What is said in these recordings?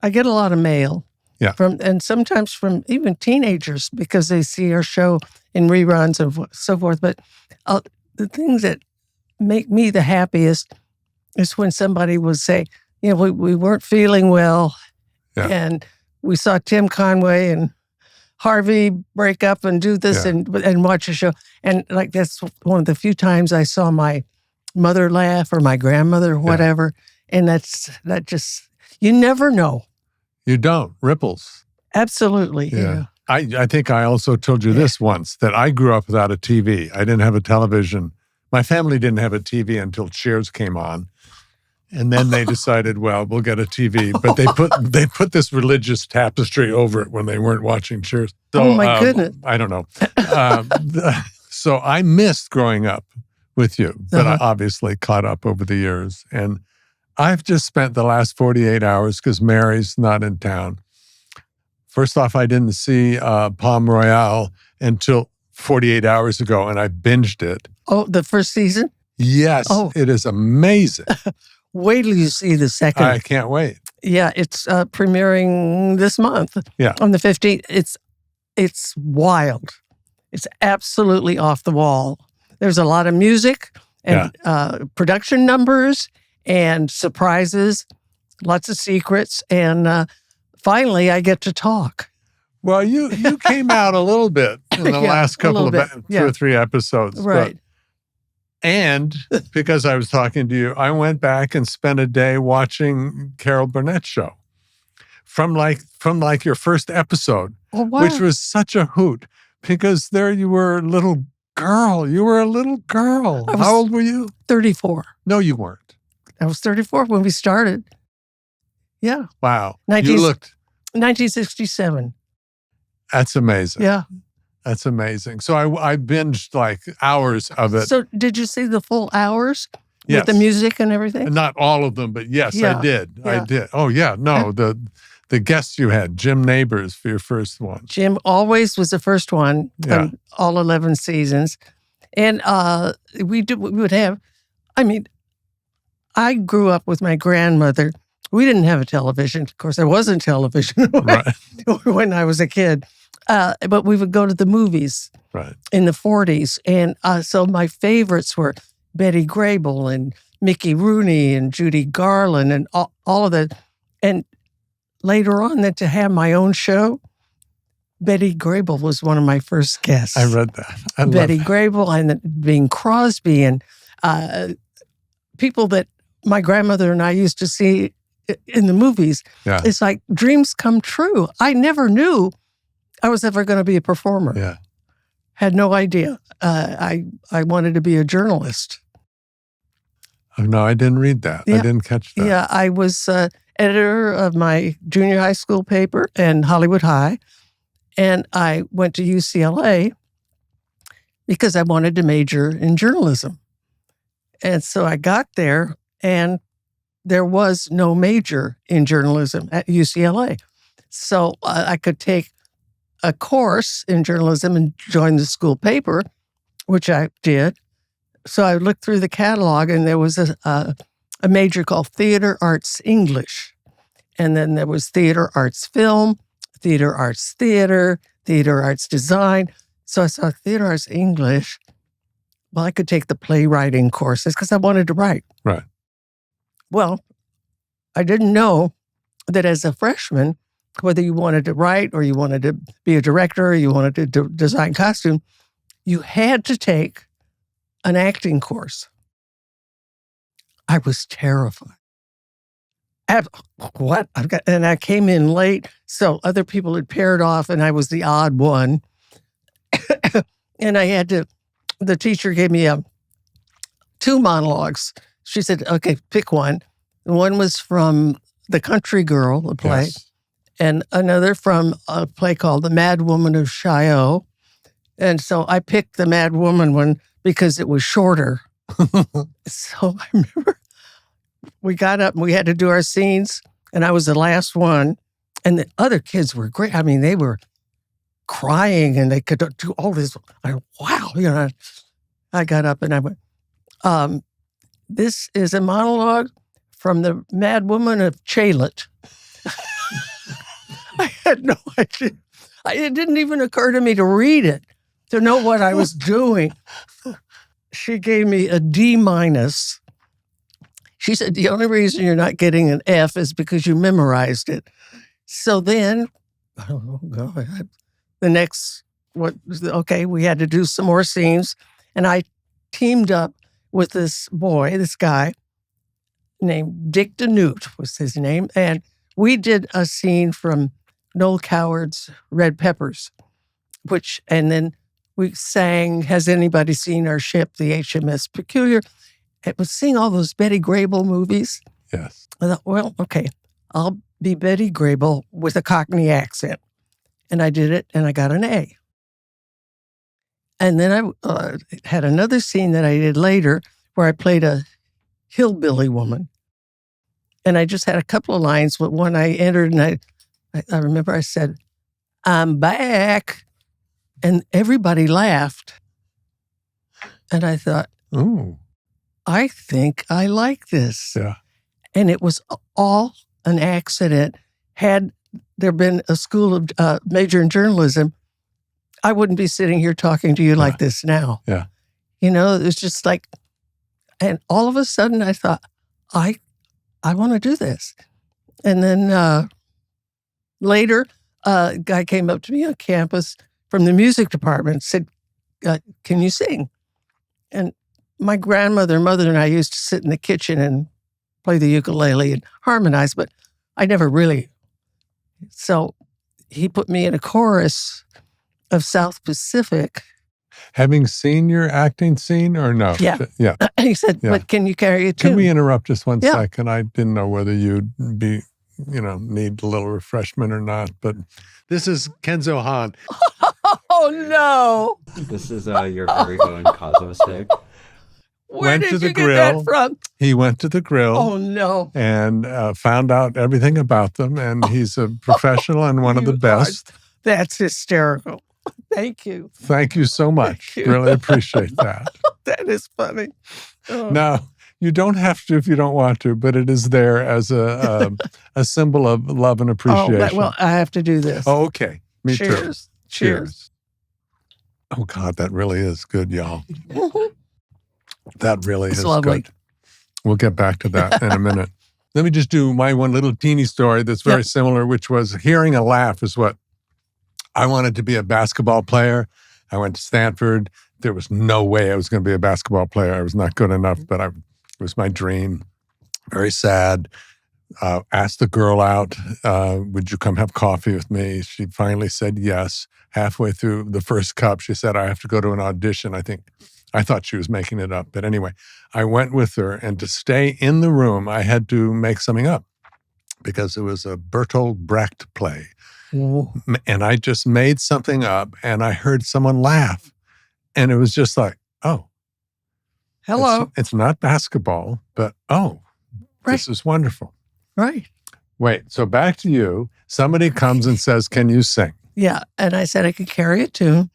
I get a lot of mail. Yeah. And sometimes from even teenagers because they see our show in reruns and so forth. But the things that make me the happiest is when somebody would say, we weren't feeling well, and we saw Tim Conway and Harvey break up and do this and watch a show. And like that's one of the few times I saw my mother laugh or my grandmother or whatever. And that just, you never know. You don't. Ripples. Absolutely. Yeah. I think I also told you this once, that I grew up without a TV. I didn't have a television. My family didn't have a TV until Cheers came on. And then they decided, well, we'll get a TV. But they put this religious tapestry over it when they weren't watching Cheers. So, oh, my goodness. I don't know. So I missed growing up with you, but I obviously caught up over the years. And I've just spent the last 48 hours, because Mary's not in town. First off, I didn't see Palm Royale until 48 hours ago, and I binged it. Oh, the first season? Yes. Oh. It is amazing. Wait till you see the second. I can't wait. Yeah, it's premiering this month. Yeah. On the 15th. It's wild. It's absolutely off the wall. There's a lot of music and production numbers and surprises, lots of secrets, and finally I get to talk. Well, you came out a little bit in the last couple of 2 or 3 episodes. Right. And because I was talking to you, I went back and spent a day watching Carol Burnett's show from like your first episode, which was such a hoot, because there you were, a little girl. You were a little girl. How old were you? 34. No, you weren't. I was 34 when we started. Yeah. Wow. You looked 1967. That's amazing. Yeah. That's amazing. So I binged like hours of it. So did you see the full hours with the music and everything? Not all of them, but yes, I did. Yeah. I did. Oh, yeah. No, the guests you had, Jim Neighbors for your first one. Jim always was the first one on all 11 seasons. And we would have, I grew up with my grandmother. We didn't have a television. Of course, there wasn't television when I was a kid. But we would go to the movies in the 40s. And so my favorites were Betty Grable and Mickey Rooney and Judy Garland and all of that. And later on, then to have my own show, Betty Grable was one of my first guests. I read that. Betty Grable and Bing Crosby and people that my grandmother and I used to see in the movies. Yeah. It's like dreams come true. I never knew I was ever going to be a performer. Yeah. Had no idea. I wanted to be a journalist. Oh, no, I didn't read that. Yeah. I didn't catch that. Yeah, I was editor of my junior high school paper in Hollywood High. And I went to UCLA because I wanted to major in journalism. And so I got there, and there was no major in journalism at UCLA. So I could take a course in journalism and join the school paper, which I did. So I looked through the catalog, and there was a major called Theater Arts English. And then there was Theater Arts Film, Theater Arts Theater, Theater Arts Design. So I saw Theater Arts English. Well, I could take the playwriting courses because I wanted to write. Right. Well, I didn't know that as a freshman, whether you wanted to write or you wanted to be a director or you wanted to design costume, you had to take an acting course. I was terrified. What? And I came in late, so other people had paired off, and I was the odd one. And I had to, the teacher gave me 2 monologues. She said, okay, pick one. One was from The Country Girl, a play. Yes. And another from a play called The Mad Woman of Chaillot. And so I picked the Mad Woman one because it was shorter. So I remember we got up and we had to do our scenes, and I was the last one. And the other kids were great. I mean, they were crying and they could do all this. Wow. I got up and I went, this is a monologue from The Mad Woman of Chaillot. had no idea. It didn't even occur to me to read it, to know what I was doing. She gave me a D-. She said, the only reason you're not getting an F is because you memorized it. So then, I don't know, the next, we had to do some more scenes. And I teamed up with this guy named Dick DeNewt was his name. And we did a scene from Noel Coward's Red Peppers, and then we sang, Has Anybody Seen Our Ship, the HMS Peculiar? It was seeing all those Betty Grable movies. Yes. I thought, well, okay, I'll be Betty Grable with a Cockney accent. And I did it, and I got an A. And then I had another scene that I did later where I played a hillbilly woman. And I just had a couple of lines, but when I entered, and I remember I said, I'm back. And everybody laughed. And I thought, ooh, I think I like this. Yeah. And it was all an accident. Had there been a school of major in journalism, I wouldn't be sitting here talking to you like this now. Yeah. You know, it was just like, and all of a sudden I thought, I want to do this. And then later, a guy came up to me on campus from the music department, said, can you sing? And my mother and I used to sit in the kitchen and play the ukulele and harmonize, but I never really. So he put me in a chorus of South Pacific. Having seen your acting scene or no? Yeah. Yeah. He said, but can you carry a tune? Can we interrupt just one second? I didn't know whether you'd be, need a little refreshment or not, but this is Kenzo Han. Oh, no. This is your very own cause mistake. Where did you get that from? He went to the grill. Oh, no. And found out everything about them. And he's a professional and one of the best. That's hysterical. Thank you. Thank you so much. Really appreciate that. That is funny. Oh. Now, you don't have to if you don't want to, but it is there as a symbol of love and appreciation. Well, I have to do this. Oh, okay. Me too. Cheers. Oh, God, that really is good, y'all. That really is lovely. Good. We'll get back to that in a minute. Let me just do my one little teeny story that's very similar, which was hearing a laugh is what I wanted to be a basketball player. I went to Stanford. There was no way I was going to be a basketball player. I was not good enough, but it was my dream. Very sad. Asked the girl out, would you come have coffee with me? She finally said yes. Halfway through the first cup, she said, I have to go to an audition. I thought she was making it up. But anyway, I went with her. And to stay in the room, I had to make something up because it was a Bertolt Brecht play. Ooh. And I just made something up and I heard someone laugh. And it was just like, oh. Hello. It's not basketball, but this is wonderful. Right. Wait, so back to you. Somebody comes and says, can you sing? Yeah. And I said I could carry a tune.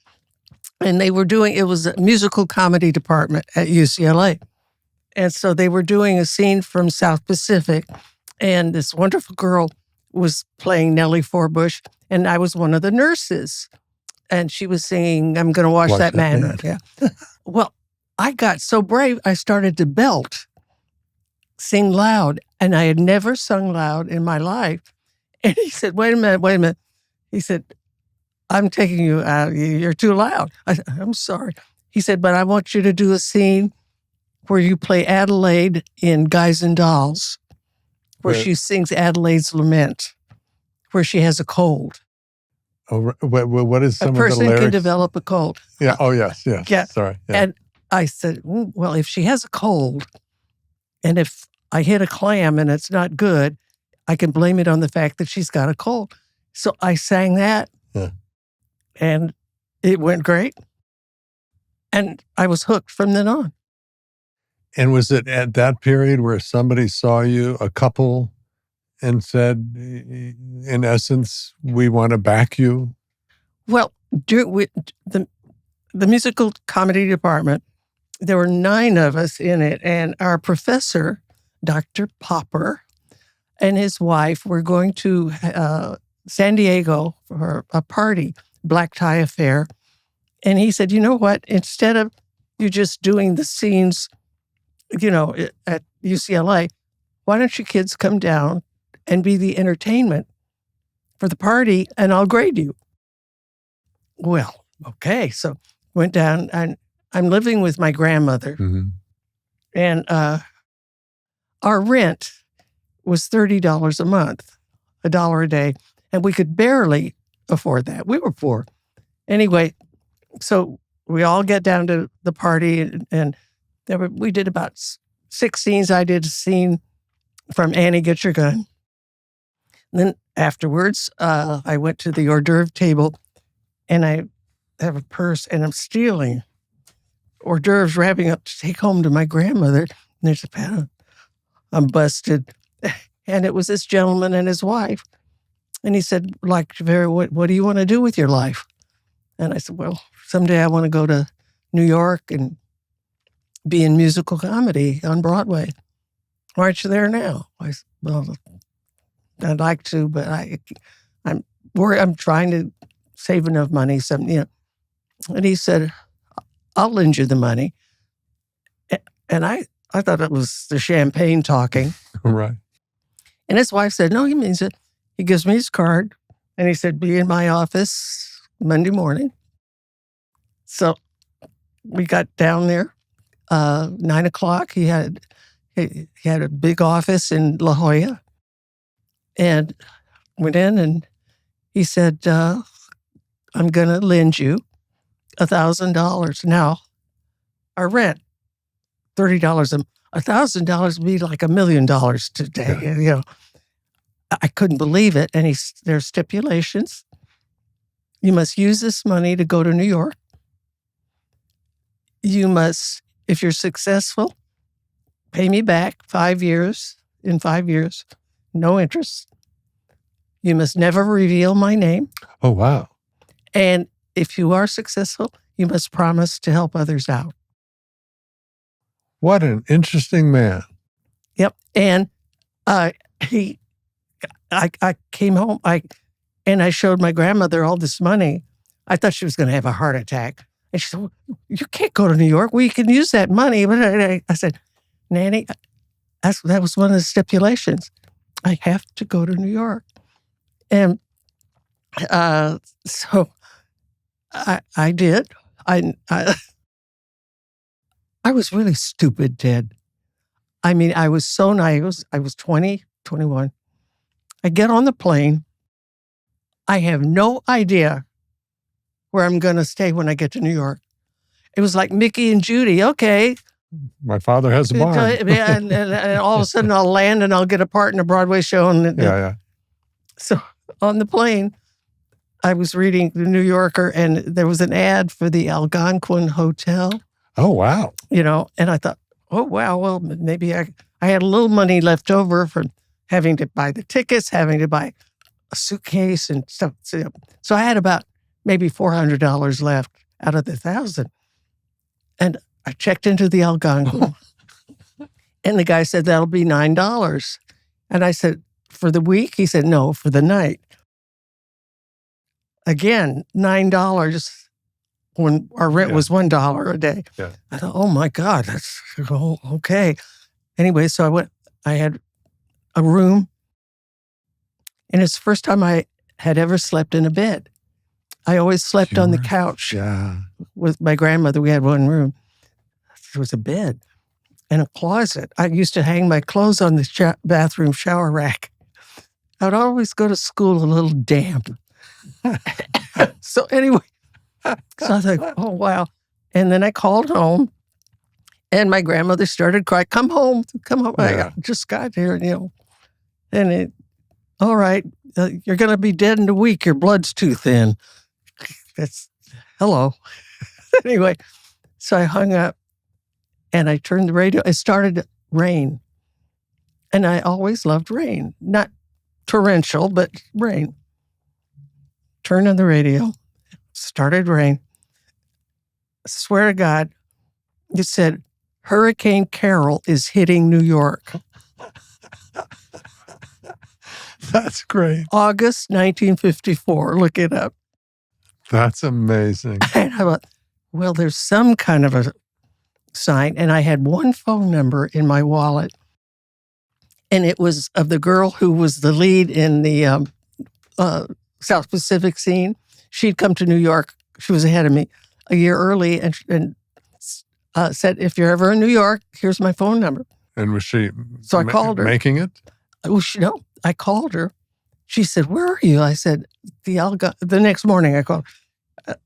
And it was a musical comedy department at UCLA. And so they were doing a scene from South Pacific. And this wonderful girl was playing Nellie Forbush. And I was one of the nurses. And she was singing, I'm going to wash that man. Yeah. Well, I got so brave, I started to belt, sing loud. And I had never sung loud in my life. And he said, wait a minute. He said, I'm taking you out. You're too loud. I said, I'm sorry. He said, but I want you to do a scene where you play Adelaide in Guys and Dolls, where she sings Adelaide's Lament, where she has a cold. Oh, what is some of the lyrics? A person can develop a cold. Yeah. Oh, yes. Yeah. Sorry. Yeah. And I said, well, if she has a cold, and if I hit a clam and it's not good, I can blame it on the fact that she's got a cold. So I sang that. Yeah. And it went great. And I was hooked from then on. And was it at that period where somebody saw you, a couple, and said, in essence, we want to back you? Well, the musical comedy department, there were 9 of us in it. And our professor, Dr. Popper, and his wife were going to San Diego for a party, black tie affair. And he said, you know what? Instead of you just doing the scenes, at UCLA, why don't you kids come down and be the entertainment for the party and I'll grade you? Well, okay. So went down and I'm living with my grandmother. Mm-hmm. And our rent was $30 a month, $1 a day. And we could barely afford that. We were poor. Anyway, so we all get down to the party and we did about 6 scenes. I did a scene from Annie, Get Your Gun. And then afterwards, I went to the hors d'oeuvre table and I have a purse and I'm stealing hors d'oeuvres, wrapping up to take home to my grandmother. And there's a pat. I'm busted. And it was this gentleman and his wife. And he said, what do you want to do with your life? And I said, well, someday I want to go to New York and be in musical comedy on Broadway. Why aren't you there now? I said, well, I'd like to, but I'm worried. I'm trying to save enough money. And he said, I'll lend you the money. And I thought it was the champagne talking. Right. And his wife said, no, he means it. He gives me his card. And he said, be in my office Monday morning. So we got down there, 9:00. He had a big office in La Jolla. And went in and he said, I'm going to lend you $1,000. Now, our rent, $30 $1,000 would be like $1 million today. Yeah. I couldn't believe it. And there's stipulations. You must use this money to go to New York. You must, if you're successful, pay me back 5 years. In 5 years, no interest. You must never reveal my name. Oh, wow. And if you are successful, you must promise to help others out. What an interesting man. Yep. And I came home, and I showed my grandmother all this money. I thought she was going to have a heart attack. And she said, well, you can't go to New York. We can use that money. But I said, Nanny, that was one of the stipulations. I have to go to New York. And so I did. I was really stupid, Ted. I mean, I was so naive. I was 20, 21. I get on the plane. I have no idea where I'm going to stay when I get to New York. It was like Mickey and Judy. Okay. My father has a barn. and all of a sudden I'll land and I'll get a part in a Broadway show. Yeah. So on the plane, I was reading The New Yorker and there was an ad for the Algonquin Hotel. Oh, wow. And I thought, oh, wow, well, maybe I had a little money left over from having to buy the tickets, having to buy a suitcase and stuff. So I had about maybe $400 left out of the $1,000. And I checked into the Algonquin and the guy said, that'll be $9. And I said, for the week? He said, no, for the night. $9 when our rent was $1 a day. Yeah. I thought, oh my God, that's okay. Anyway, so I had a room, and it's the first time I had ever slept in a bed. I always slept on the couch with my grandmother. We had one room. There was a bed and a closet. I used to hang my clothes on the bathroom shower rack. I would always go to school a little damp. So anyway, so I was like, oh, wow. And then I called home and my grandmother started crying, come home. Yeah. I just got here, and all right, you're going to be dead in a week. Your blood's too thin. That's hello. Anyway, so I hung up and I turned the radio. It started to rain. And I always loved rain. Not torrential, but rain. Turned on the radio. Started rain. I swear to God, it said, Hurricane Carol is hitting New York. That's great. August 1954. Look it up. That's amazing. And I thought, well, there's some kind of a sign. And I had one phone number in my wallet. And it was of the girl who was the lead in the South Pacific scene. She'd come to New York. She was ahead of me a year early and said, if you're ever in New York, here's my phone number. And was she So I called her. making it? Oh, no, I called her. She said, where are you? I said, the next morning I called.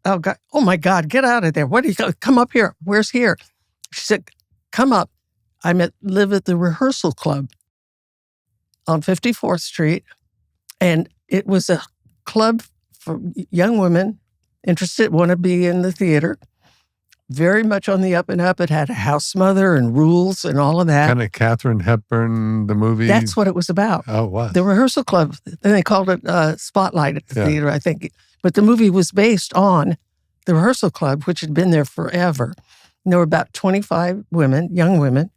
Oh my God, get out of there. What do you come up here? Where's here? She said, come up. I live at the rehearsal club on 54th Street. And it was a club for young women interested, want to be in the theater. Very much on the up and up. It had a house mother and rules and all of that. Kind of Katharine Hepburn, the movie. That's what it was about. Oh, it was. The rehearsal club. Then they called it Spotlight at the theater, I think. But the movie was based on the rehearsal club, which had been there forever. And there were about 25 women, young women.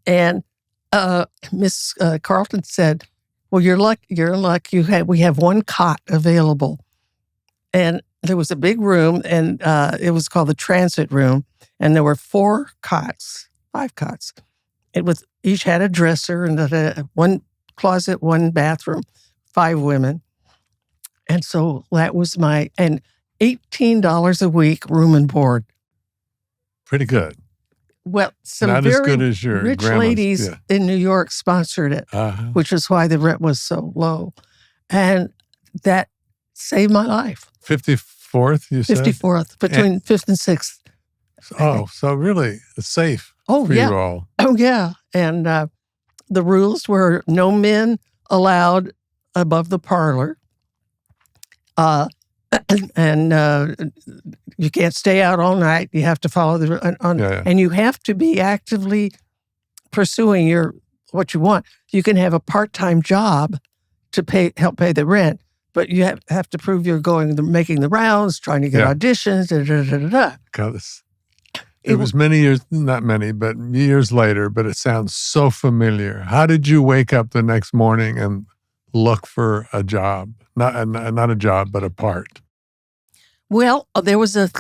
And Miss Carlton said, well, you're in luck. We have one cot available. And there was a big room, and it was called the transit room. And there were 5 cots. Each had a dresser and one closet, one bathroom, 5 women. And so that was and $18 a week, room and board. Pretty good. Well, some Not very as good as your rich grandma's, ladies in New York sponsored it, which is why the rent was so low. And that saved my life. 54th, you said? 54th, between 5th and 6th. Oh, so really safe for you all. Oh, yeah. And the rules were no men allowed above the parlor. And you can't stay out all night. You have to follow and you have to be actively pursuing what you want. You can have a part-time job to help pay the rent, but you have to prove you're making the rounds, trying to get auditions. It was many years, not many, but years later. But it sounds so familiar. How did you wake up the next morning and look for a job? Not a job, but a part. Well, there was a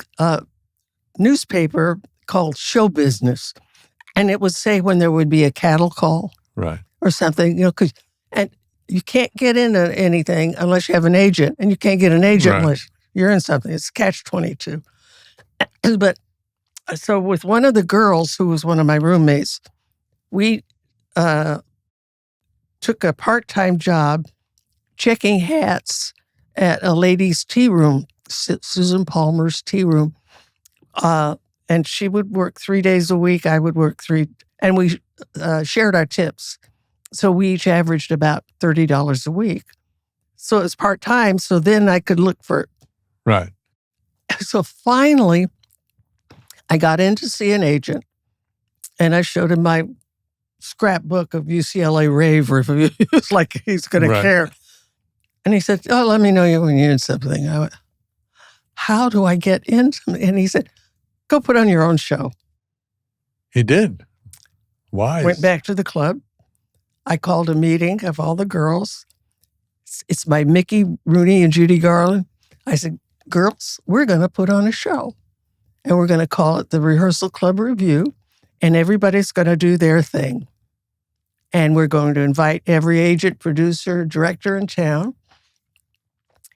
newspaper called Show Business, and it would say when there would be a cattle call, right, or something. And you can't get into anything unless you have an agent, and you can't get an agent unless you're in something. It's catch-22. But so with one of the girls who was one of my roommates, we took a part-time job checking hats at a ladies' tea room, Susan Palmer's tea room. And she would work 3 days a week. I would work 3. And we shared our tips. So we each averaged about $30 a week. So it was part-time. So then I could look for it. Right. So finally, I got in to see an agent. And I showed him my scrapbook of UCLA rave reviews, like he's going to care. And he said, oh, let me know you when you're in something. I went, how do I get into it? And he said, go put on your own show. He did. Wise. Went back to the club. I called a meeting of all the girls. It's by Mickey Rooney and Judy Garland. I said, girls, we're going to put on a show. And we're going to call it the Rehearsal Club Review. And everybody's going to do their thing. And we're going to invite every agent, producer, director in town.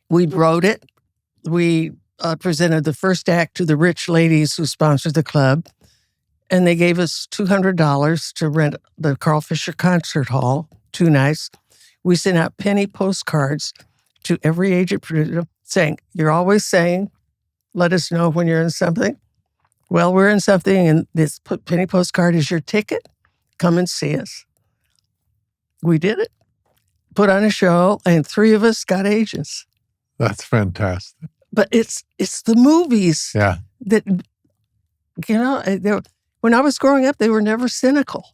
We wrote it. We presented the first act to the rich ladies who sponsored the club. And they gave us $200 to rent the Carl Fisher Concert Hall, 2 nights. We sent out penny postcards to every agent producer saying, you're always saying, let us know when you're in something. Well, we're in something, and this penny postcard is your ticket. Come and see us. We did it, put on a show, and 3 of us got agents. That's fantastic. But it's the movies that, when I was growing up, they were never cynical.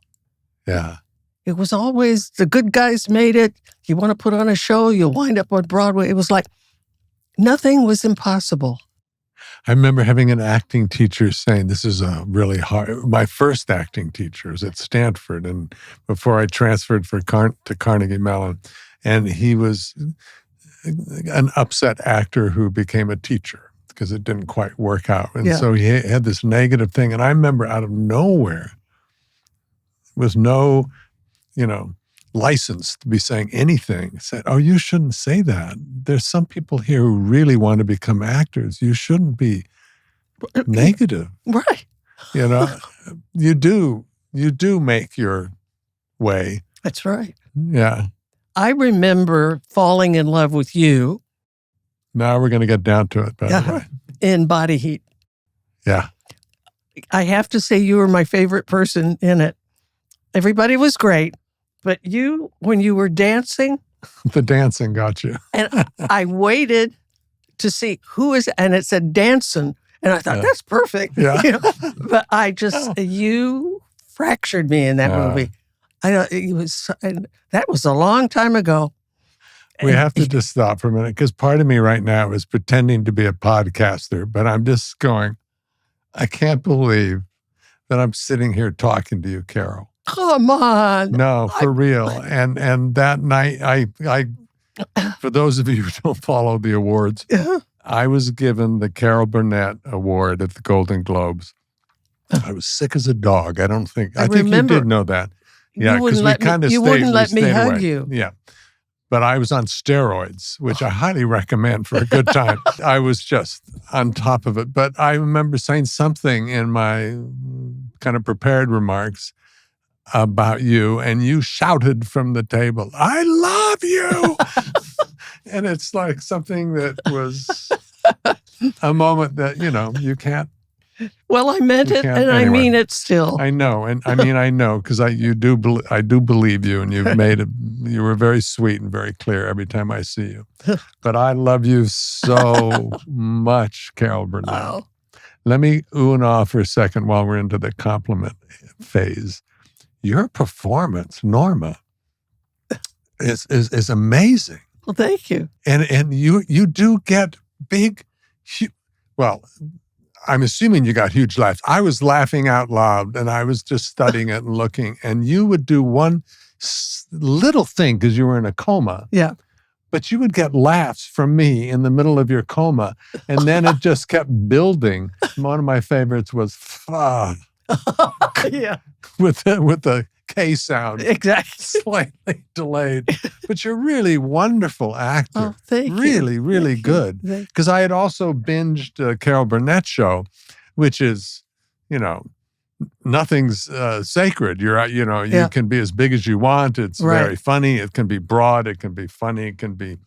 Yeah. It was always the good guys made it. You want to put on a show, you'll wind up on Broadway. It was like nothing was impossible. I remember having an acting teacher saying, this is a really hard, my first acting teacher was at Stanford, and before I transferred to Carnegie Mellon, And he was an upset actor who became a teacher because it didn't quite work out. And so he had this negative thing. And I remember out of nowhere, with no, license to be saying anything, said, "Oh, you shouldn't say that. There's some people here who really want to become actors. You shouldn't be negative." Right. You do make your way. That's right. Yeah. I remember falling in love with you. Now we're going to get down to it, by the way. In Body Heat. Yeah. I have to say you were my favorite person in it. Everybody was great, but you, when you were dancing. The dancing got you. And I waited to see who is, and it said Danson. And I thought, that's perfect. Yeah. But you fractured me in that movie. That was a long time ago. We have to just stop for a minute because part of me right now is pretending to be a podcaster, but I'm just going, I can't believe that I'm sitting here talking to you, Carol. Come on. No, for real. And that night, I for those of you who don't follow the awards, I was given the Carol Burnett Award at the Golden Globes. I was sick as a dog. I think you did know that. Yeah, because we kind of stayed. You wouldn't let me hug away. you. Yeah. But I was on steroids, which I highly recommend for a good time. I was just on top of it. But I remember saying something in my kind of prepared remarks about you, and you shouted from the table, "I love you!" And it's like something that was a moment that, you can't. Well, I meant it, and anyway, I mean it still. I know, and I know because I do believe you, and you've made it. You were very sweet and very clear every time I see you. But I love you so much, Carol Burnett. Oh. Let me ooh and ah for a second while we're into the compliment phase. Your performance, Norma, is amazing. Well, thank you. And you do get big. Well, I'm assuming you got huge laughs. I was laughing out loud, and I was just studying it and looking. And you would do one little thing because you were in a coma. Yeah. But you would get laughs from me in the middle of your coma, and then it just kept building. One of my favorites was "fuck." Yeah. With the K sound. Exactly. Slightly delayed. But you're really wonderful actor. Oh, thank you. Really, really good. Because I had also binged Carol Burnett show, which is, nothing's sacred. You can be as big as you want. It's very funny. It can be broad. It can be funny. It can be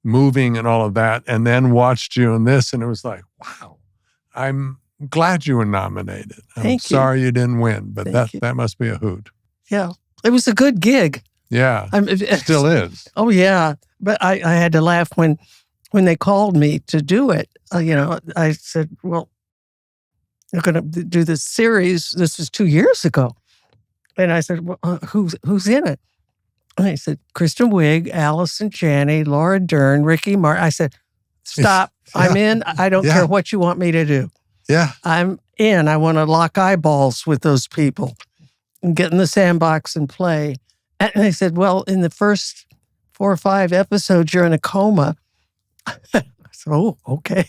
moving and all of that. And then watched you in this, and it was like, wow, I'm glad you were nominated. I'm sorry you didn't win, but that must be a hoot. Yeah. It was a good gig. Yeah. It still is. Oh, yeah. But I had to laugh when they called me to do it. I said, well, you're going to do this series. This was 2 years ago. And I said, well, who's in it? And he said, Kristen Wiig, Allison Janney, Laura Dern, Ricky Martin. I said, stop. I'm in. I don't care what you want me to do. Yeah. I'm in. I want to lock eyeballs with those people and get in the sandbox and play. And they said, well, in the first 4 or 5 episodes, you're in a coma. I said, oh, okay.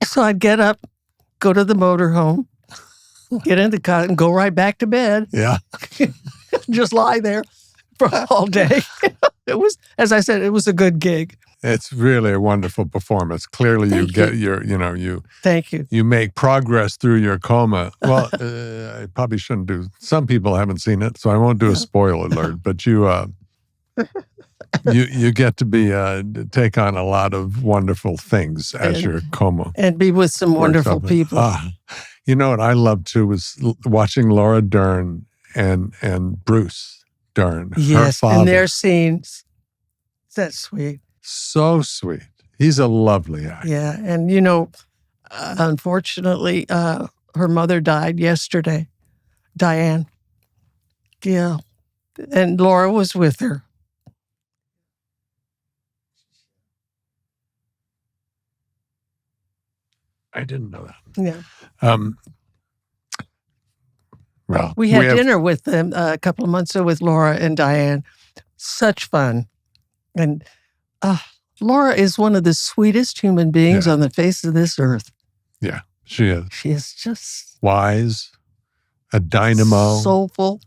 So I'd get up, go to the motorhome, get in the car, and go right back to bed. Yeah. Just lie there for all day. It was, as I said, it was a good gig. It's really a wonderful performance. Clearly, you get you. Thank you. You make progress through your coma. Well, I probably shouldn't do. Some people haven't seen it, so I won't do a spoiler alert. But you get to be take on a lot of wonderful things as your coma and be with some wonderful people. You know what I loved too was watching Laura Dern and Bruce Dern. Yes, her father. and their scenes. That's sweet. So sweet. He's a lovely actor. Yeah. And, unfortunately, her mother died yesterday, Diane. Yeah. And Laura was with her. I didn't know that. Yeah. Well, we had dinner with them a couple of months ago with Laura and Diane. Such fun. And Laura is one of the sweetest human beings on the face of this earth. Yeah, she is. She is just wise, a dynamo, soulful,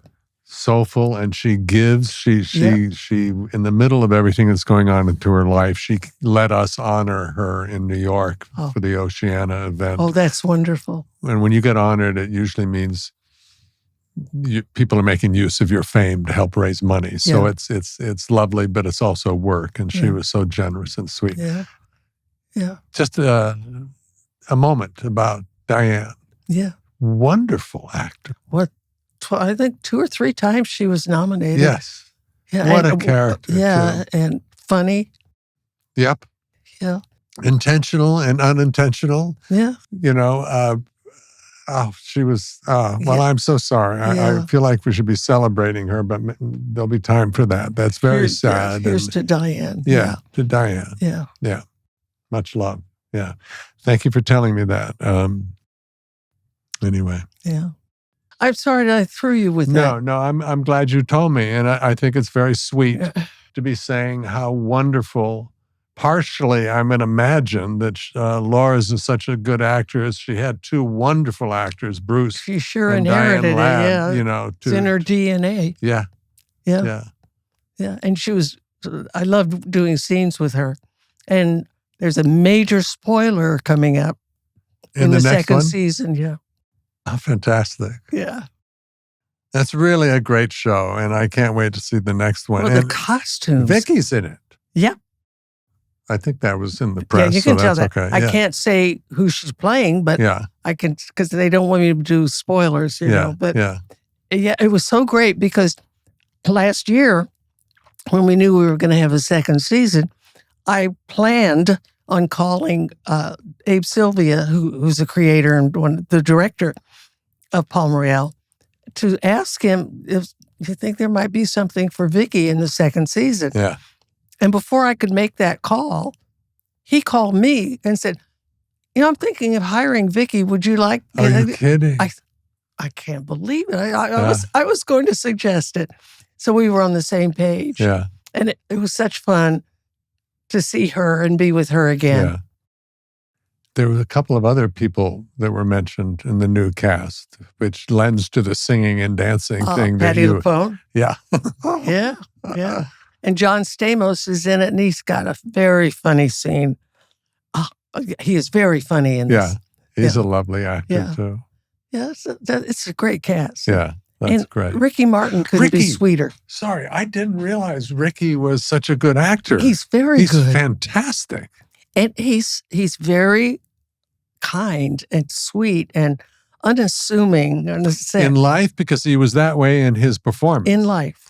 and she gives. She in the middle of everything that's going on into her life, she let us honor her in New York for the Oceana event. Oh, that's wonderful. And when you get honored, it usually means people are making use of your fame to help raise money. So it's lovely, but it's also work. And she was so generous and sweet. Yeah. Yeah. Just a moment about Diane. Yeah. Wonderful actor. I think 2 or 3 times she was nominated. Yes. Yeah. What a character. Yeah. Too. And funny. Yep. Yeah. Intentional and unintentional. Yeah. She was, I'm so sorry. I feel like we should be celebrating her, but there'll be time for that. That's very sad. Here's to Diane. Yeah, to Diane. Yeah. Yeah. Much love. Yeah. Thank you for telling me that. Anyway. Yeah. I'm sorry that I threw you with that. No, I'm glad you told me. And I think it's very sweet to be saying how wonderful. Partially, I'm going to imagine that Laura's such a good actress. She had 2 wonderful actors, Bruce. She sure and inherited Diane it. Ladd, It's in her DNA. Yeah. Yeah. Yeah. Yeah. And I loved doing scenes with her. And there's a major spoiler coming up in the next second one? season. Yeah. Oh, fantastic. Yeah. That's really a great show. And I can't wait to see the next one. Well, and the costumes. Vicky's in it. Yeah. I think that was in the press. Yeah, you can so tell that's that. Okay. I can't say who she's playing, but I can, because they don't want me to do spoilers, you know. But yeah, it was so great because last year, when we knew we were going to have a second season, I planned on calling Abe Sylvia, who's the creator and the director of Palm Royale, to ask him if you think there might be something for Vicky in the second season. Yeah. And before I could make that call, he called me and said, I'm thinking of hiring Vicky. Would you like? Are you kidding? I can't believe it. I was going to suggest it. So we were on the same page. Yeah. And it was such fun to see her and be with her again. Yeah. There were a couple of other people that were mentioned in the new cast, which lends to the singing and dancing thing. Patty LuPone. Yeah. Yeah. And John Stamos is in it, and he's got a very funny scene. He is very funny in this. Yeah, he's a lovely actor, too. Yeah, it's a great cast. Yeah, that's great. Ricky Martin couldn't be sweeter. Sorry, I didn't realize Ricky was such a good actor. He's very good. He's fantastic. And he's very kind and sweet and unassuming in a sense. In life, because he was that way in his performance. In life.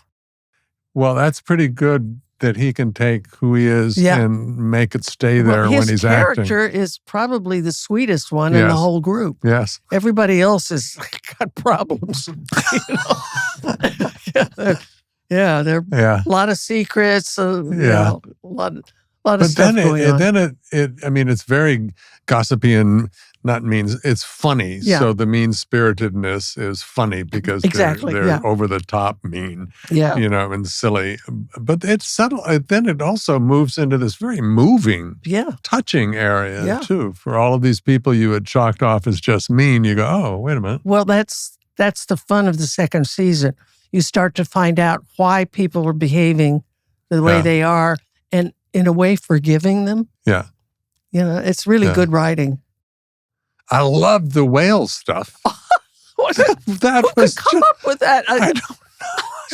Well, that's pretty good that he can take who he is and make it stay there when he's acting. His character is probably the sweetest one in the whole group. Yes. Everybody else has got problems. There are a lot of secrets. A lot of stuff going on. Then it's very gossipy and it's funny. Yeah. So the mean-spiritedness is funny because they're over the top mean, and silly. But it's subtle. Then it also moves into this very moving, touching area too. For all of these people you had chalked off as just mean, you go, oh, wait a minute. Well, that's the fun of the second season. You start to find out why people are behaving the way they are, and in a way forgiving them. Yeah. It's really good writing. I love the whale stuff. Who could come up with that? I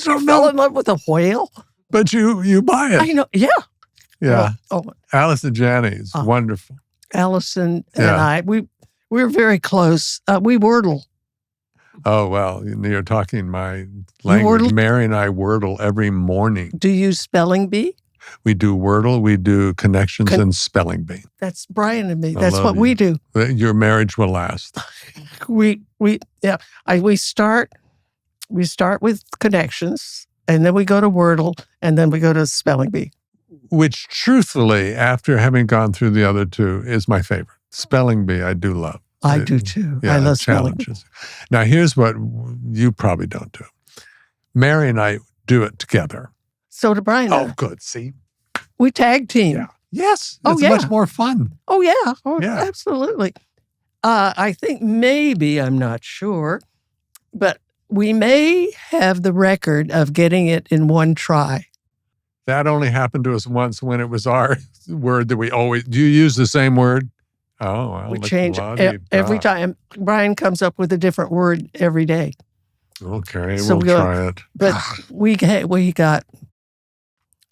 don't know. Fell in love with a whale? But you buy it. I know. Yeah. Yeah. Allison Janney is wonderful. Allison and I, we were very close. We wordle. Oh, well, you're talking my language. Mary and I wordle every morning. Do you use spelling bee? We do Wordle, we do connections and spelling bee. That's Brian and me. That's what we do. Your marriage will last. We start with connections, and then we go to Wordle, and then we go to spelling bee. Which, truthfully, after having gone through the other two, is my favorite. Spelling bee, I do love. I do too. I love spelling bee. Now, here's what you probably don't do. Mary and I do it together. So do Brian. Oh, good. See? We tag team. Yeah. Yes. Oh, It's yeah. much more fun. Oh, yeah. Oh, Yeah. absolutely. I think maybe, I'm not sure, but we may have the record of getting it in one try. That only happened to us once when it was our word that we always, do you use the same word? Oh, well. We change every time. Brian comes up with a different word every day. Okay, So we'll try it. But we got,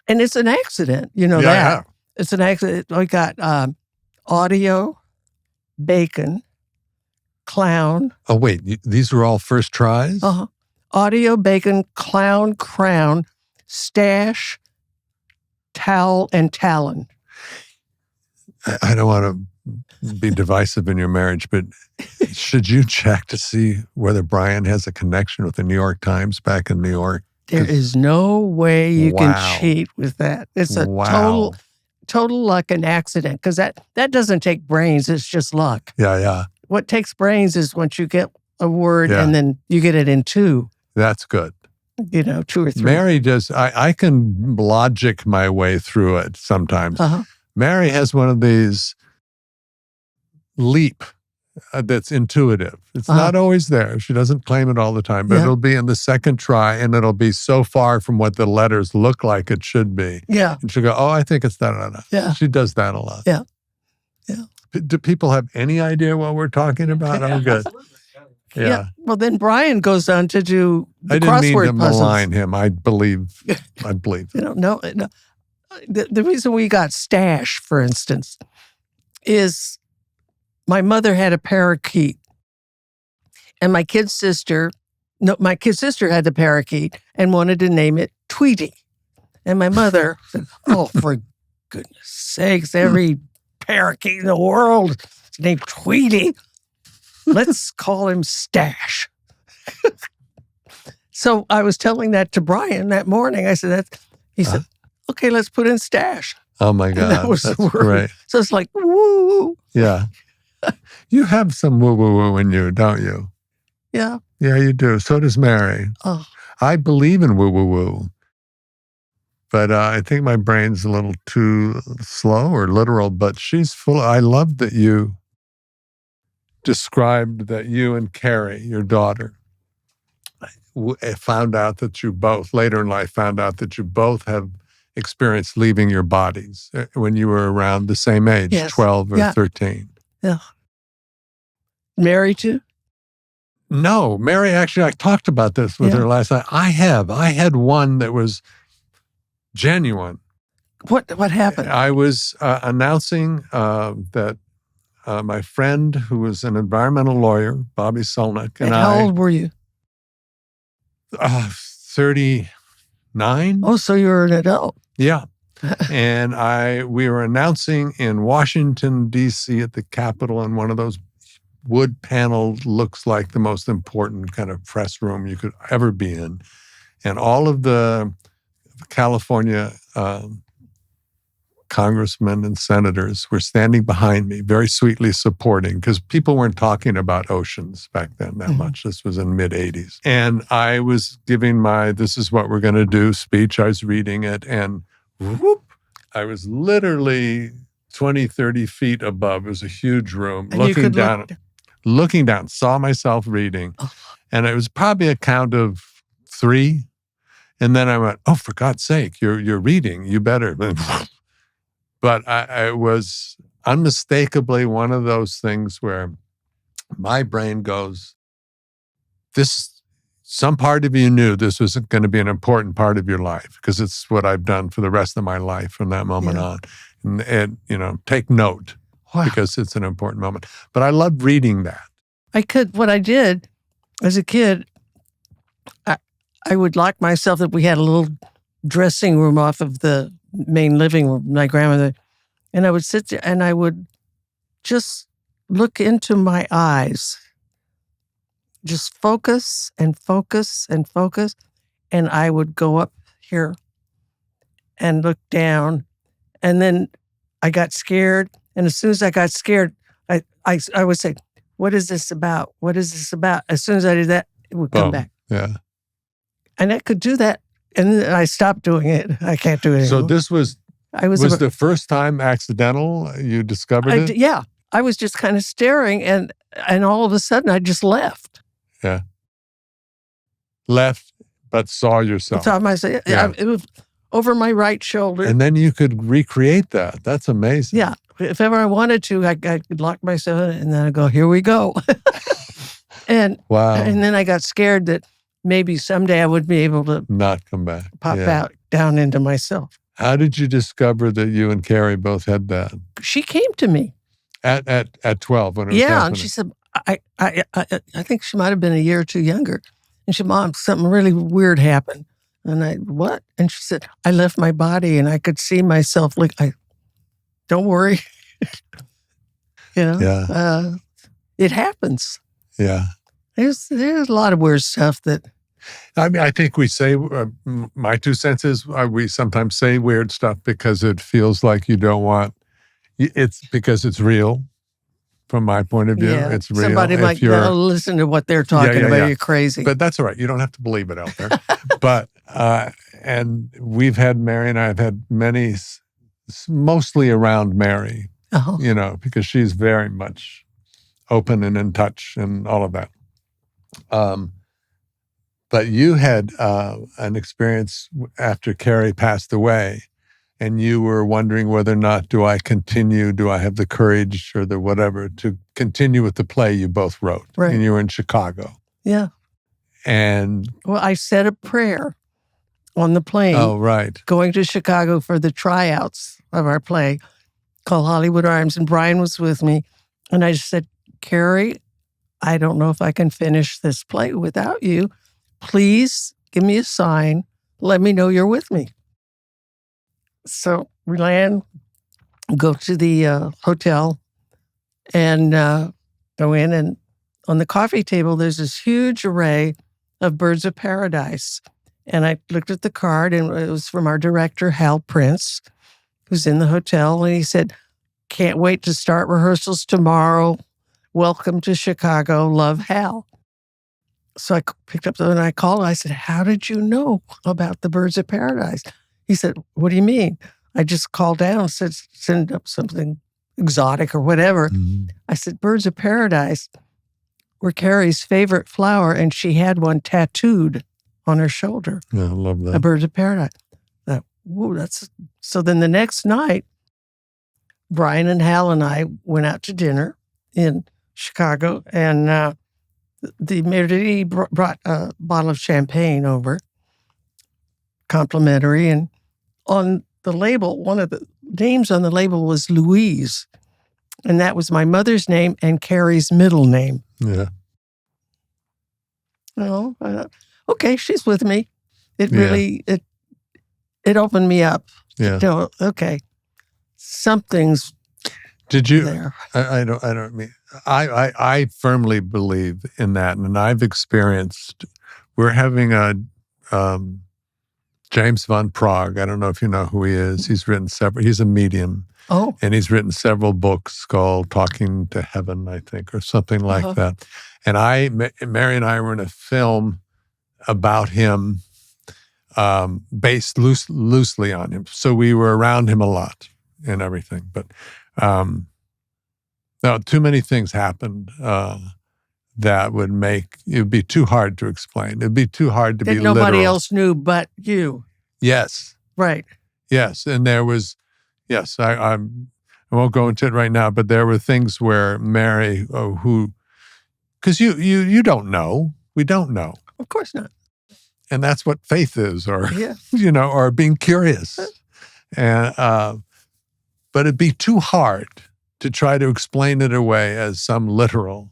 and it's an accident, you know Yeah, that. It's an accident. We got audio, bacon, clown. Oh, wait, these were all first tries? Uh-huh. Audio, bacon, clown, crown, stash, towel, and talon. I don't want to be divisive in your marriage, but should you check to see whether Brian has a connection with the New York Times back in New York? There is no way you can cheat with that. It's a total luck and accident, because that doesn't take brains. It's just luck. Yeah. What takes brains is once you get a word and then you get it in two. That's good. 2 or 3. Mary does, I can logic my way through it sometimes. Uh-huh. Mary has one of these leap that's intuitive. It's not always there. She doesn't claim it all the time, but it'll be in the second try, and it'll be so far from what the letters look like it should be. Yeah. And she'll go, oh, I think it's that. Yeah. She does that a lot. Yeah. Do people have any idea what we're talking about? Oh, good. Yeah. Well, then Brian goes on to do the I didn't mean crossword to puzzles. malign him. I believe. No. The reason we got stash, for instance, is my mother had a parakeet, and my kid sister had the parakeet and wanted to name it Tweety. And my mother said, oh, for goodness sakes, every parakeet in the world is named Tweety. Let's call him Stash. So I was telling that to Brian that morning. I said, he said, okay, let's put in Stash. Oh my God. That was That's the word. great. So it's like, woo. Yeah. You have some woo-woo-woo in you, don't you? Yeah. Yeah, you do. So does Mary. Oh. I believe in woo-woo-woo. But I think my brain's a little too slow or literal, but she's full. I love that you described that you and Carrie, your daughter, found out that you both, later in life, found out that you both have experienced leaving your bodies when you were around the same age, 12 or 13. Yeah. Mary too? No, Mary, actually, I talked about this with her last night. I had one that was genuine. What happened? I was announcing that my friend, who was an environmental lawyer, Bobby Solnick, and how old were you? 39. Oh, so you were an adult. Yeah. And we were announcing in Washington, D.C. at the Capitol in one of those wood paneled, looks like the most important kind of press room you could ever be in. And all of the California congressmen and senators were standing behind me, very sweetly supporting, because people weren't talking about oceans back then that much. This was in mid-'80s. And I was giving my "this is what we're going to do" speech. I was reading it, and whoop, I was literally 20, 30 feet above. It was a huge room, And looking down, saw myself reading. And it was probably a count of 3. And then I went, oh, for God's sake, you're reading. You better. But I was unmistakably one of those things where my brain goes, some part of you knew this was going to be an important part of your life, because it's what I've done for the rest of my life from that moment on. And take note, because it's an important moment. But I loved reading that. What I did as a kid, I would lock myself that we had a little dressing room off of the main living room, my grandmother, and I would sit there and I would just look into my eyes, just focus and focus and focus, and I would go up here and look down, and then I got scared, and as soon as I got scared, I would say, what is this about? What is this about? As soon as I did that, it would come back. Yeah. And I could do that. And then I stopped doing it. I can't do it anymore. So this was Was the first time accidental you discovered it? Yeah. I was just kind of staring, and all of a sudden I just left. Yeah. Left, but saw yourself. Saw myself. Yeah. It was over my right shoulder. And then you could recreate that. That's amazing. Yeah. If ever I wanted to, I could lock myself in, and then I'd go, here we go. And wow. And then I got scared that maybe someday I would be able to not come back, pop out down into myself. How did you discover that you and Carrie both had that? She came to me at 12 when it was happening. And she said, I think she might have been a year or two younger. And she said, Mom, something really weird happened. And I, what? And she said, I left my body and I could see myself. Don't worry. It happens. Yeah. There's a lot of weird stuff that. I mean, I think we say, my 2 cents is we sometimes say weird stuff because it feels like you don't want, it's because it's real. From my point of view, it's real. Somebody might listen to what they're talking about. You're crazy. But that's all right. You don't have to believe it out there. But, and Mary and I have had many, mostly around Mary, because she's very much open and in touch and all of that. But you had an experience after Carrie passed away, and you were wondering whether or not, do I have the courage or the whatever to continue with the play you both wrote? Right. And you were in Chicago. Yeah. And... Well, I said a prayer on the plane. Oh, right. Going to Chicago for the tryouts of our play called Hollywood Arms, and Brian was with me. And I just said, Carrie, I don't know if I can finish this play without you. Please give me a sign. Let me know you're with me. So we land, go to the hotel, and go in. And on the coffee table, there's this huge array of birds of paradise. And I looked at the card, and it was from our director, Hal Prince, who's in the hotel. And he said, can't wait to start rehearsals tomorrow. Welcome to Chicago. Love, Hal. So I picked up and I called him. I said, how did you know about the birds of paradise? He said, what do you mean? I just called down and said, send up something exotic or whatever. Mm-hmm. I said, birds of paradise were Carrie's favorite flower, and she had one tattooed on her shoulder. Yeah, I love that. A bird of paradise. So then the next night, Brian and Hal and I went out to dinner in Chicago, and the maitre d' brought a bottle of champagne over, complimentary, and on the label, one of the names on the label was Louise, and that was my mother's name and Carrie's middle name. Yeah. Oh, okay, she's with me. It really, it opened me up. Yeah. Okay, something's Did you? there. I don't mean. I firmly believe in that, and I've experienced. We're having a James Van Praagh. I don't know if you know who he is. He's written several. He's a medium. Oh. And he's written several books called "Talking to Heaven," I think, or something like that. And Mary and I were in a film about him, based loosely on him. So we were around him a lot and everything. But no, too many things happened that would make it'd be too hard to explain. It'd be too hard to be literal. Nobody else knew but you. Yes. Right. Yes, and there was. Yes, I won't go into it right now, but there were things where Mary, because you don't know, we don't know. Of course not. And that's what faith is, or or being curious. And but it'd be too hard to try to explain it away as some literal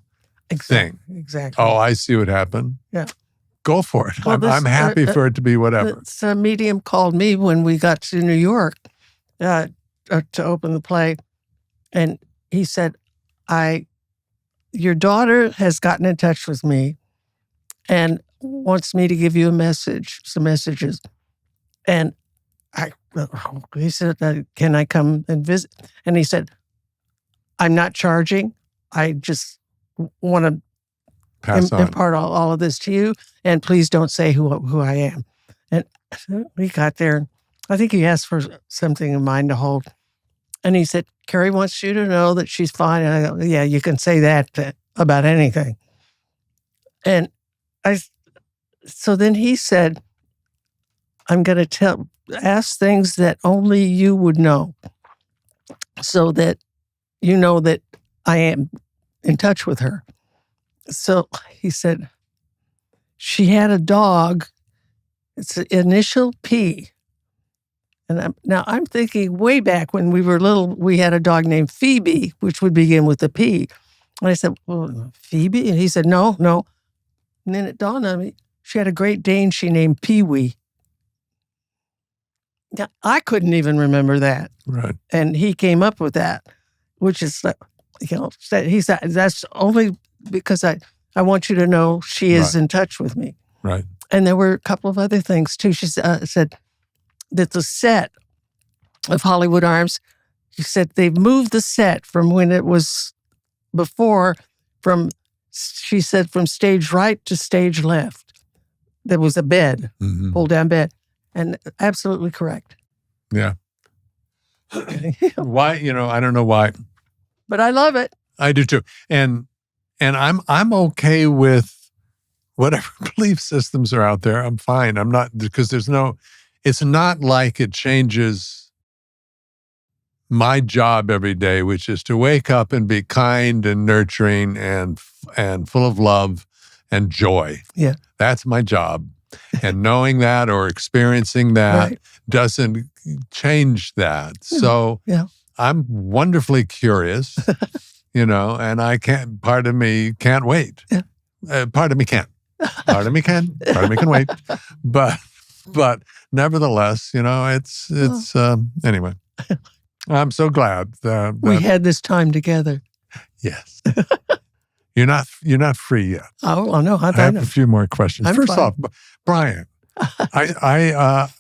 thing. Exactly. Oh, I see what happened. Yeah. Go for it. Well, I'm happy for it to be whatever. This medium called me when we got to New York to open the play, and he said, your daughter has gotten in touch with me and wants me to give you some messages. And he said, can I come and visit? And he said, I'm not charging. I just want to impart all of this to you, and please don't say who I am. And we got there. I think he asked for something of mine to hold. And he said, Carrie wants you to know that she's fine. And I go, yeah, you can say that about anything. And so then he said, I'm going to ask things that only you would know so that you know that I am in touch with her. So he said, she had a dog. It's the initial P. And I'm thinking way back when we were little, we had a dog named Phoebe, which would begin with a P. And I said, well, Phoebe? And he said, no. And then it dawned on me, she had a Great Dane she named Pee-wee. Now, I couldn't even remember that. Right. And he came up with that, which is, he said, that's only because I want you to know she is in touch with me. Right. And there were a couple of other things too. She said that the set of Hollywood Arms, she said they've moved the set from when it was before, she said from stage right to stage left. There was a bed, pull down bed. And absolutely correct. Yeah. Why? I don't know why. But I love it. I do too. And I'm okay with whatever belief systems are out there. I'm fine. I'm not, because it's not like it changes my job every day, which is to wake up and be kind and nurturing and full of love and joy. Yeah. That's my job. And knowing that or experiencing that doesn't change that. So I'm wonderfully curious, and I can't, part of me can't wait. Yeah. Part of me can't. Part of me can. Part of me can wait. But nevertheless, it's anyway. I'm so glad that we had this time together. Yes. You're not free yet. Oh, no. I have a few more questions. First off, Brian, I've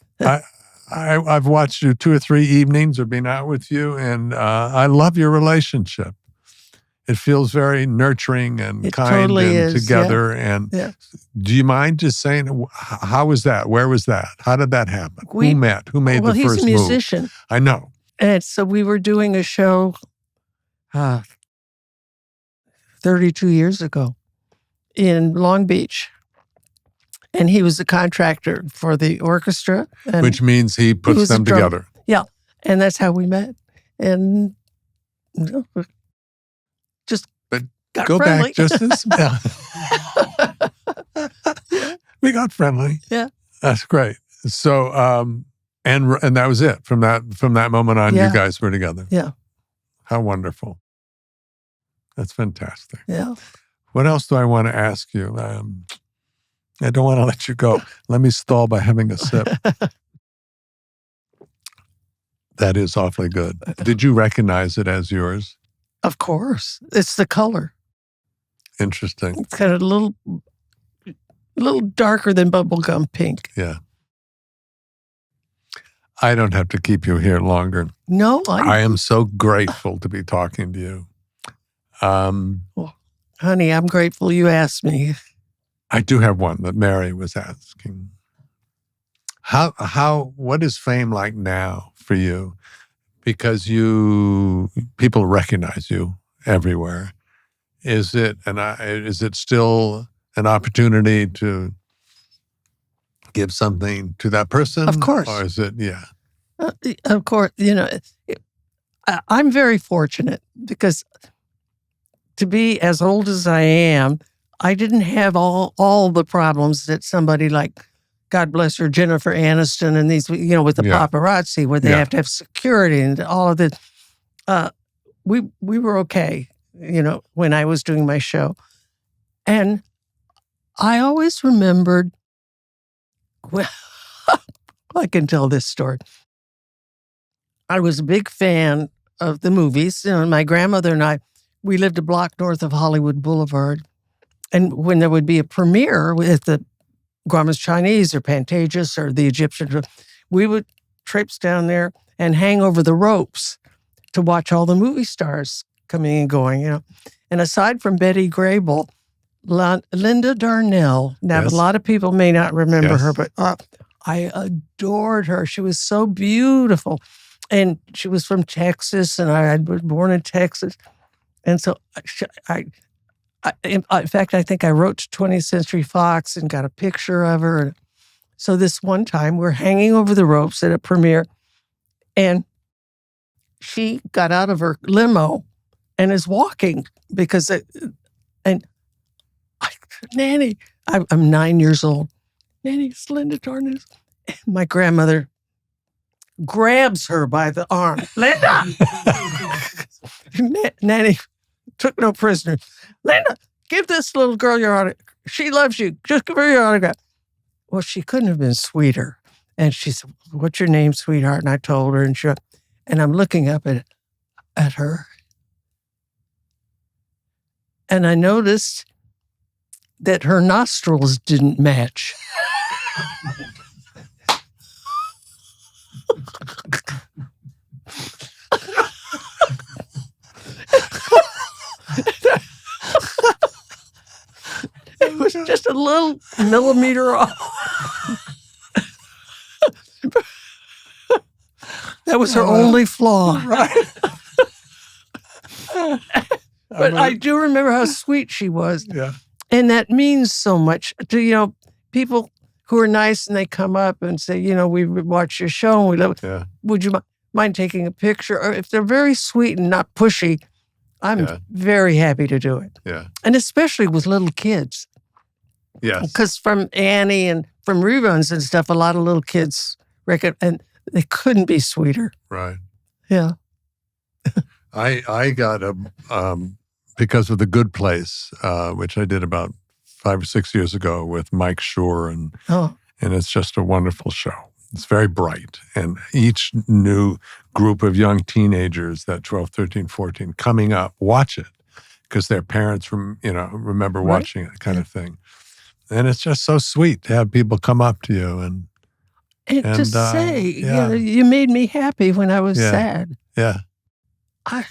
watched you 2 or 3 evenings or been out with you, and I love your relationship. It feels very nurturing and kind totally and is, together. And do you mind just saying, how was that? Where was that? How did that happen? Who met? Who made the first move? Well, he's a musician. I know. And so we were doing a show 32 years ago in Long Beach. And he was a contractor for the orchestra. Which means he puts them together. Yeah. And that's how we met. And just got go friendly. Back just as we got friendly. Yeah. That's great. So and that was it. From that moment on, you guys were together. Yeah. How wonderful. That's fantastic. Yeah. What else do I want to ask you? I don't want to let you go. Let me stall by having a sip. That is awfully good. Did you recognize it as yours? Of course. It's the color. Interesting. It's kind of a little darker than bubblegum pink. Yeah. I don't have to keep you here longer. No. I am so grateful to be talking to you. Well, honey, I'm grateful you asked me. I do have one that Mary was asking. What is fame like now for you? Because people recognize you everywhere. Is it still an opportunity to give something to that person? Of course. Or is it, of course, I'm very fortunate because to be as old as I am, I didn't have all the problems that somebody like, God bless her, Jennifer Aniston and these, with the paparazzi where they have to have security and all of this. We were okay, when I was doing my show. And I always remembered, well, I can tell this story. I was a big fan of the movies. My grandmother and I, we lived a block north of Hollywood Boulevard. And when there would be a premiere with the Grauman's Chinese or Pantages or the Egyptian, we would traipse down there and hang over the ropes to watch all the movie stars coming and going, And aside from Betty Grable, Linda Darnell, now a lot of people may not remember her, but I adored her. She was so beautiful. And she was from Texas, and I was born in Texas. And so in fact, I think I wrote to 20th Century Fox and got a picture of her. And so this one time, we're hanging over the ropes at a premiere, and she got out of her limo and is walking because, Nanny, I'm 9 years old. Nanny, it's Linda Tarnas. My grandmother grabs her by the arm. Linda! Nanny took no prisoners. Linda, give this little girl your autograph. She loves you. Just give her your autograph. Well, she couldn't have been sweeter. And she said, what's your name, sweetheart? And I told her, and I'm looking up at her. And I noticed that her nostrils didn't match. It was just a little millimeter off. That was her only flaw. Right. But I do remember how sweet she was. Yeah. And that means so much to, people who are nice and they come up and say, we watch your show and we love it. Yeah. Would you mind taking a picture? Or if they're very sweet and not pushy, I'm very happy to do it. Yeah. And especially with little kids. Yes. Because from Annie and from reruns and stuff, a lot of little kids reckon, and they couldn't be sweeter. Right. Yeah. I got because of The Good Place, which I did about 5 or 6 years ago with Mike Schur, and it's just a wonderful show. It's very bright, and each new group of young teenagers, that 12, 13, 14, coming up, watch it because their parents, remember watching it, kind of thing. And it's just so sweet to have people come up to you and to say, you made me happy when I was sad. Yeah. As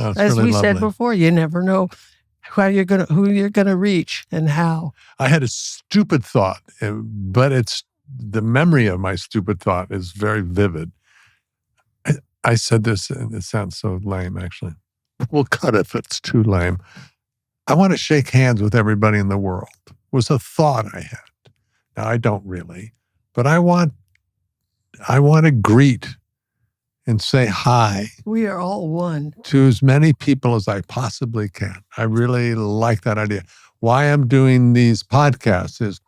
really we said lovely. before, you never know who you're gonna reach and how. I had a stupid thought, but the memory of my stupid thought is very vivid. I said this, and it sounds so lame, actually. We'll cut if it's too lame. I want to shake hands with everybody in the world. Was a thought I had. Now, I don't really, but I want to greet and say hi. We are all one. To as many people as I possibly can. I really like that idea. Why I'm doing these podcasts is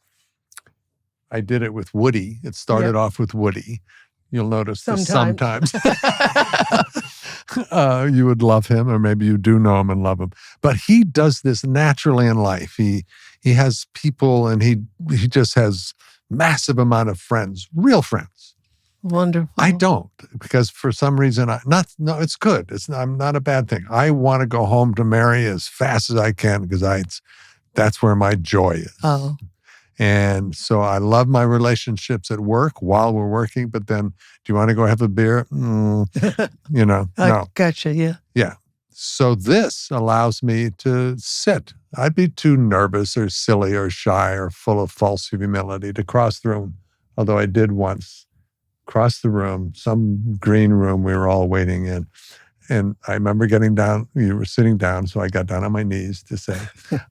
I did it with Woody. It started off with Woody. You'll notice this sometimes. You would love him, or maybe you do know him and love him. But he does this naturally in life. He has people, and he just has massive amount of friends, real friends. Wonderful. I don't, because for some reason, it's good. It's not a bad thing. I want to go home to Mary as fast as I can because that's where my joy is. Oh. And so I love my relationships at work while we're working, but then, do you want to go have a beer? No. Gotcha, yeah. Yeah. So this allows me to sit. I'd be too nervous or silly or shy or full of false humility to cross the room, although I did once cross the room, some green room we were all waiting in. And I remember getting down, you were sitting down, so I got down on my knees to say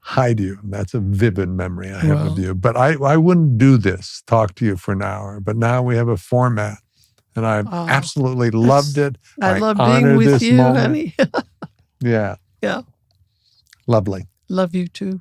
hi to you. And that's a vivid memory I have of you. But I wouldn't do this, talk to you for an hour. But now we have a format, and I've absolutely loved it. I love being with you, honey. Yeah. Yeah. Lovely. Love you too.